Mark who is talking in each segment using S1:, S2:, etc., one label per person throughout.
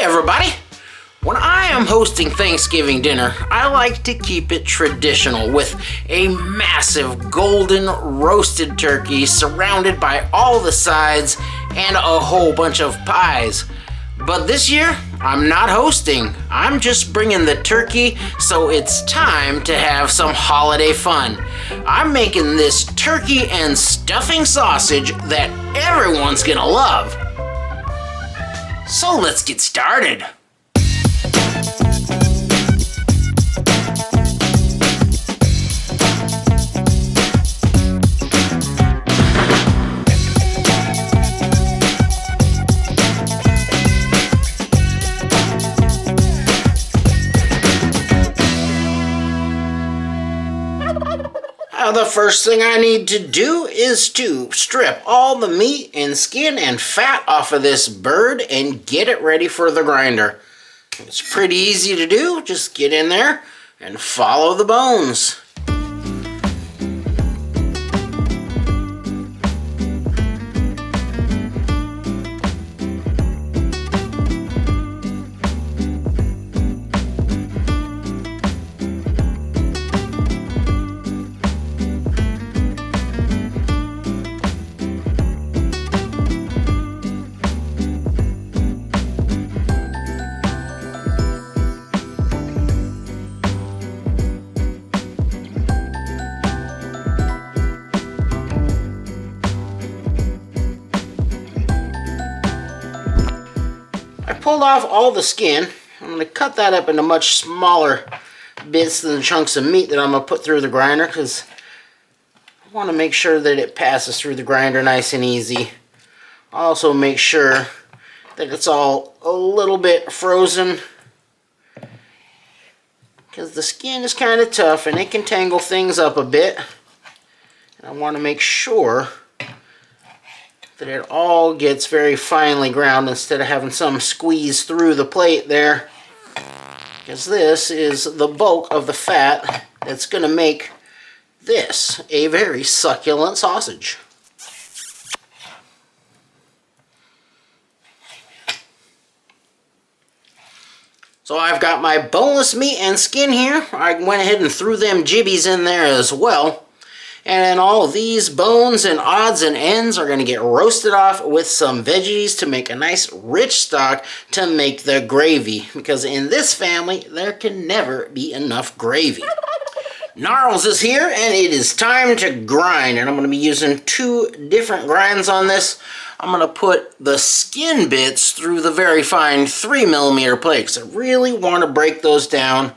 S1: everybody! When I am hosting Thanksgiving dinner, I like to keep it traditional with a massive golden roasted turkey surrounded by all the sides and a whole bunch of pies. But this year, I'm not hosting. I'm just bringing the turkey, so it's time to have some holiday fun. I'm making this turkey and stuffing sausage that everyone's gonna love. So let's get started. The first thing I need to do is to strip all the meat and skin and fat off of this bird and get it ready for the grinder. It's pretty easy to do. Just get in there and follow the bones. Pulled off all the skin. I'm going to cut that up into much smaller bits than the chunks of meat that I'm going to put through the grinder, because I want to make sure that it passes through the grinder nice and easy. Also make sure that it's all a little bit frozen, because the skin is kind of tough and it can tangle things up a bit. And I want to make sure that it all gets very finely ground instead of having some squeeze through the plate there, because this is the bulk of the fat that's going to make this a very succulent sausage. So I've got my boneless meat and skin here. I went ahead and threw them jibbies in there as well. And then all of these bones and odds and ends are going to get roasted off with some veggies to make a nice rich stock to make the gravy. Because in this family, there can never be enough gravy. Gnarls is here and it is time to grind. And I'm going to be using two different grinds on this. I'm going to put the skin bits through the very fine 3mm plates. I really want to break those down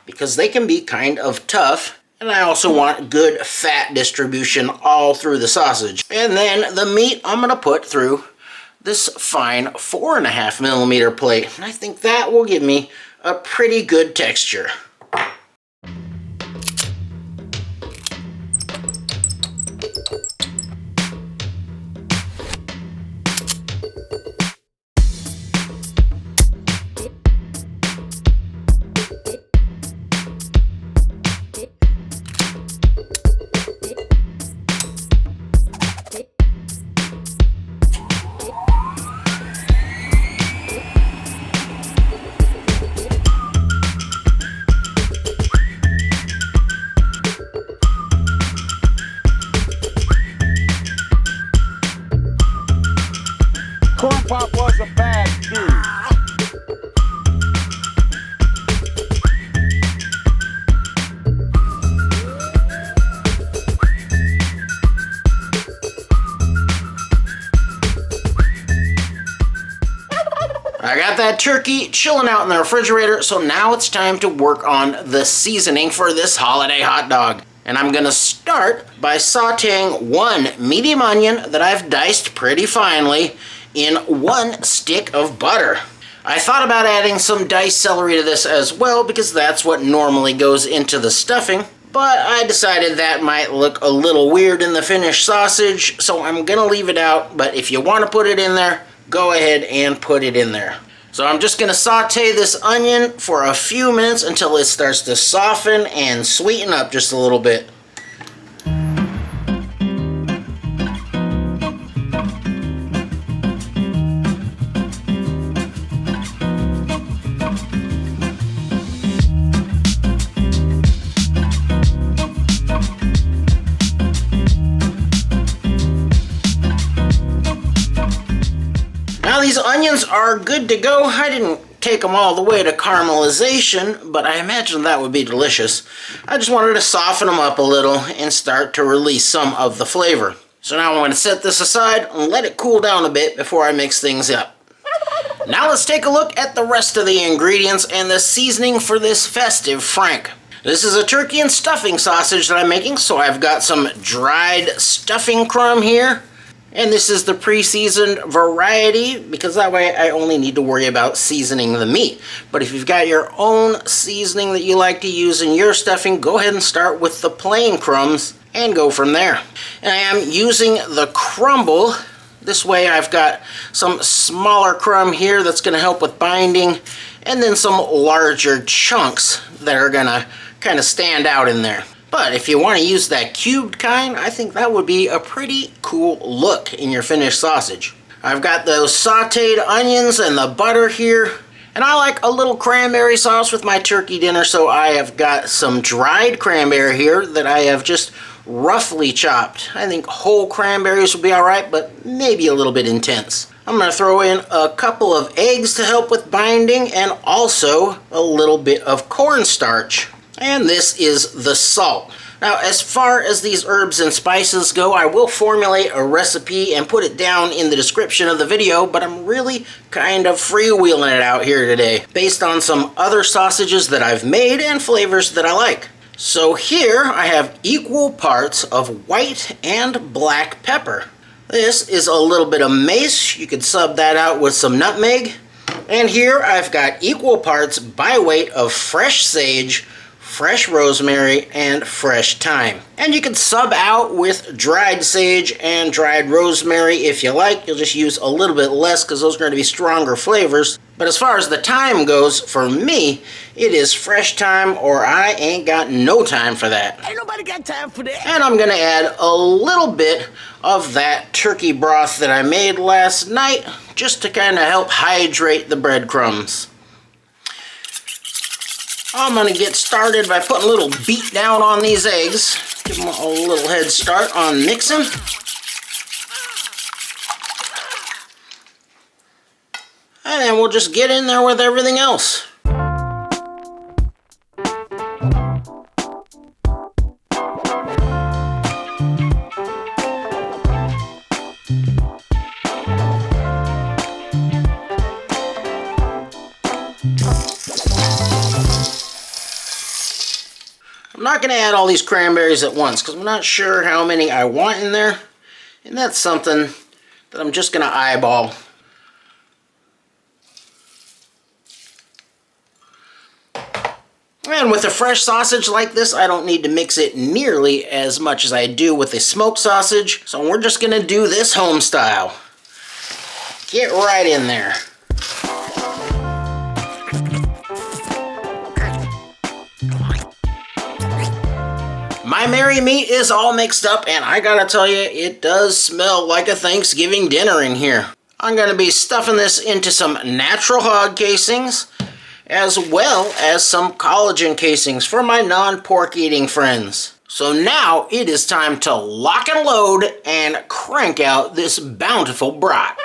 S1: because they can be kind of tough. And I also want good fat distribution all through the sausage. And then the meat I'm going to put through this fine 4.5mm plate. And I think that will give me a pretty good texture.
S2: Corn Pop was a bad dude.
S1: I got that turkey chilling out in the refrigerator, so now it's time to work on the seasoning for this holiday hot dog. And I'm gonna start by sauteing one medium onion that I've diced pretty finely in 1 stick of butter. I thought about adding some diced celery to this as well because that's what normally goes into the stuffing, but I decided that might look a little weird in the finished sausage, so I'm gonna leave it out. But if you want to put it in there, go ahead and put it in there. So I'm just gonna saute this onion for a few minutes until it starts to soften and sweeten up just a little bit. onions are good to go. I didn't take them all the way to caramelization, but I imagine that would be delicious. I just wanted to soften them up a little and start to release some of the flavor. So now I'm going to set this aside and let it cool down a bit before I mix things up. Now let's take a look at the rest of the ingredients and the seasoning for this festive frank. This is a turkey and stuffing sausage that I'm making, so I've got some dried stuffing crumb here. And this is the pre-seasoned variety, because that way I only need to worry about seasoning the meat. But if you've got your own seasoning that you like to use in your stuffing, go ahead and start with the plain crumbs and go from there. And I am using the crumble. This way I've got some smaller crumb here that's going to help with binding, and then some larger chunks that are going to kind of stand out in there. But if you want to use that cubed kind, I think that would be a pretty cool look in your finished sausage. I've got those sauteed onions and the butter here. And I like a little cranberry sauce with my turkey dinner, so I have got some dried cranberry here that I have just roughly chopped. I think whole cranberries would be alright, but maybe a little bit intense. I'm going to throw in a couple of eggs to help with binding, and also a little bit of cornstarch. And this is the salt. Now, as far as these herbs and spices go, I will formulate a recipe and put it down in the description of the video, but I'm really kind of freewheeling it out here today, based on some other sausages that I've made and flavors that I like. So here I have equal parts of white and black pepper. This is a little bit of mace. You could sub that out with some nutmeg. And here I've got equal parts by weight of fresh sage, fresh rosemary, and fresh thyme. And you can sub out with dried sage and dried rosemary if you like. You'll just use a little bit less because those are going to be stronger flavors. But as far as the thyme goes, for me, it is fresh thyme or I ain't got no time for that.
S3: Ain't nobody got time for that.
S1: And I'm going to add a little bit of that turkey broth that I made last night just to kind of help hydrate the breadcrumbs. I'm going to get started by putting a little beat down on these eggs. Give them a little head start on mixing. And then we'll just get in there with everything else. I'm not going to add all these cranberries at once because I'm not sure how many I want in there. And that's something that I'm just going to eyeball. And with a fresh sausage like this, I don't need to mix it nearly as much as I do with a smoked sausage. So we're just going to do this home style. Get right in there. My merry meat is all mixed up, and I gotta tell you, it does smell like a Thanksgiving dinner in here. I'm gonna be stuffing this into some natural hog casings, as well as some collagen casings for my non-pork eating friends. So now it is time to lock and load and crank out this bountiful brat.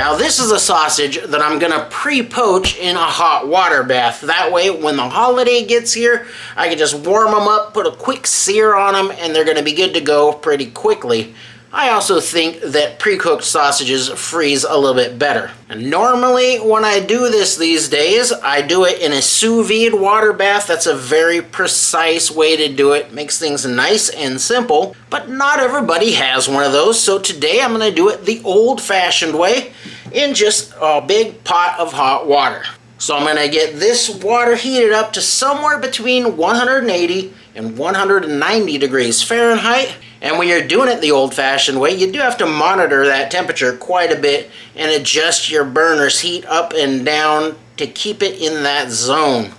S1: Now this is a sausage that I'm gonna pre-poach in a hot water bath. That way when the holiday gets here, I can just warm them up, put a quick sear on them, and they're gonna be good to go pretty quickly. I also think that pre-cooked sausages freeze a little bit better. And normally when I do this these days, I do it in a sous vide water bath. That's a very precise way to do it. Makes things nice and simple, but not everybody has one of those. So today I'm gonna do it the old-fashioned way in just a big pot of hot water. So I'm gonna get this water heated up to somewhere between 180 and 190 degrees Fahrenheit. And when you're doing it the old-fashioned way, you do have to monitor that temperature quite a bit and adjust your burner's heat up and down to keep it in that zone.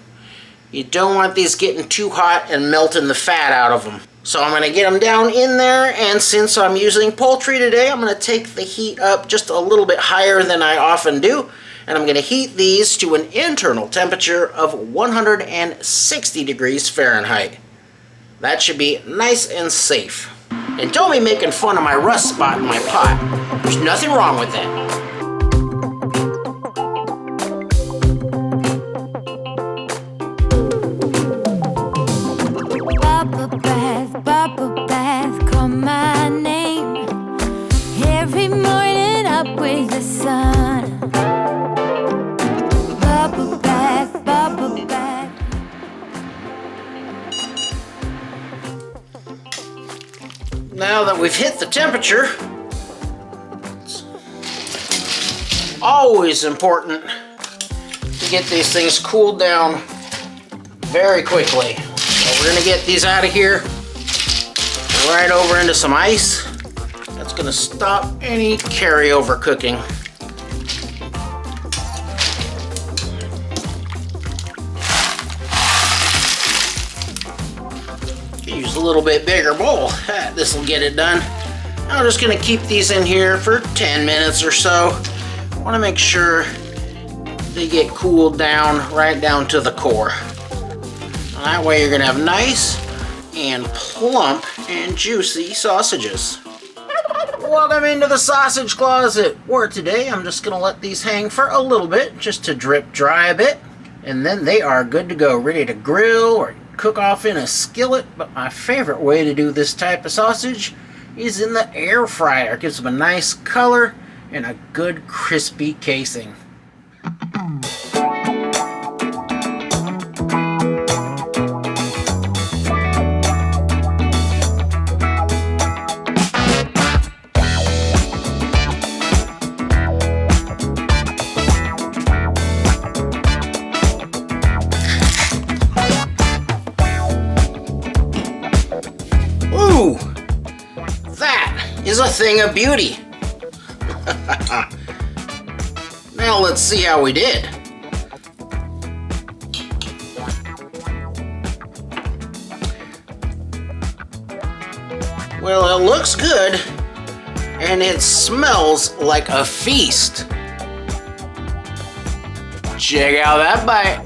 S1: You don't want these getting too hot and melting the fat out of them. So I'm gonna get them down in there, and since I'm using poultry today, I'm gonna take the heat up just a little bit higher than I often do, and I'm gonna heat these to an internal temperature of 160 degrees Fahrenheit. That should be nice and safe. And don't be making fun of my rust spot in my pot. There's nothing wrong with that.
S3: Bubble bath, call my name. Every morning up with the sun. Bubble bath, bubble bath.
S1: Now that we've hit the temperature, it's always important to get these things cooled down very quickly. So we're gonna get these out of here, right over into some ice. That's gonna stop any carryover cooking. Use a little bit bigger bowl. This will get it done. I'm just gonna keep these in here for 10 minutes or so. I wanna make sure they get cooled down right down to the core. That way you're gonna have nice and plump and juicy sausages. Welcome into the sausage closet, where today I'm just gonna let these hang for a little bit, just to drip dry a bit, and then they are good to go, ready to grill or cook off in a skillet. But my favorite way to do this type of sausage is in the air fryer. It gives them a nice color and a good crispy casing. Ooh, that is a thing of beauty. Now let's see how we did. Well, it looks good, and it smells like a feast. Check out that bite.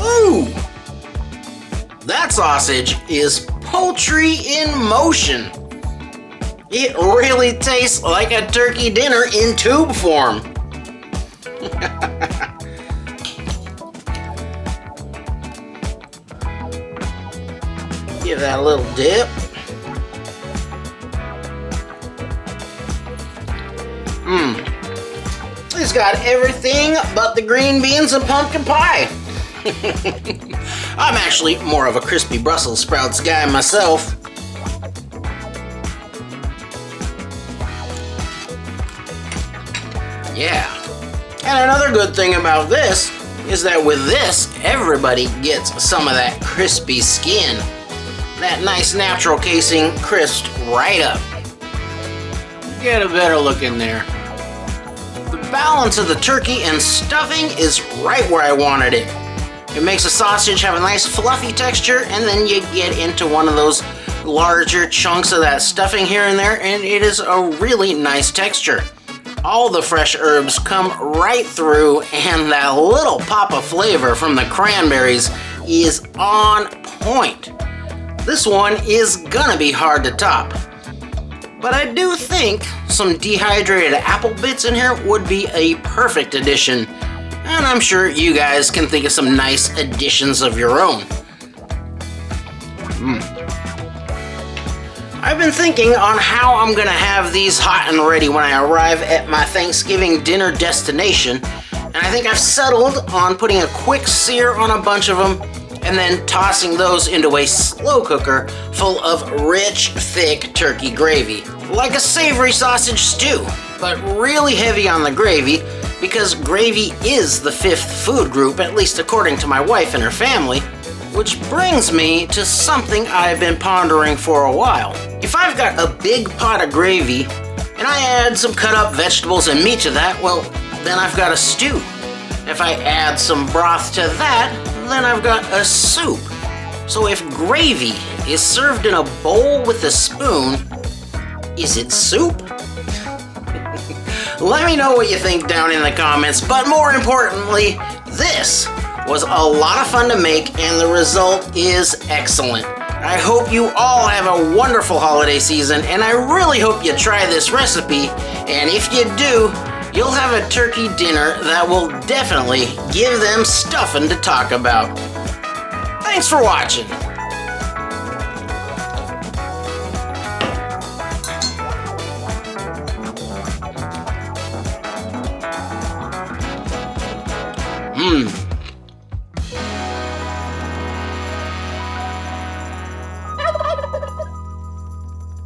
S1: Ooh! That sausage is poultry in motion. It really tastes like a turkey dinner in tube form. Give that a little dip. It's got everything but the green beans and pumpkin pie. I'm actually more of a crispy Brussels sprouts guy myself. Yeah. And another good thing about this is that with this, everybody gets some of that crispy skin. That nice natural casing crisped right up. Get a better look in there. The balance of the turkey and stuffing is right where I wanted it. It makes the sausage have a nice fluffy texture, and then you get into one of those larger chunks of that stuffing here and there, and it is a really nice texture. All the fresh herbs come right through, and that little pop of flavor from the cranberries is on point. This one is gonna be hard to top. But I do think some dehydrated apple bits in here would be a perfect addition, and I'm sure you guys can think of some nice additions of your own. I've been thinking on how I'm gonna have these hot and ready when I arrive at my Thanksgiving dinner destination, and I think I've settled on putting a quick sear on a bunch of them and then tossing those into a slow cooker full of rich, thick turkey gravy, like a savory sausage stew, but really heavy on the gravy because gravy is the 5th food group, at least according to my wife and her family. Which brings me to something I've been pondering for a while. If I've got a big pot of gravy and I add some cut up vegetables and meat to that, well, then I've got a stew. If I add some broth to that, then I've got a soup. So if gravy is served in a bowl with a spoon, is it soup? Let me know what you think down in the comments, but more importantly, this was a lot of fun to make and the result is excellent. I hope you all have a wonderful holiday season, and I really hope you try this recipe, and if you do, you'll have a turkey dinner that will definitely give them stuffing to talk about. Thanks for watching. Mmm.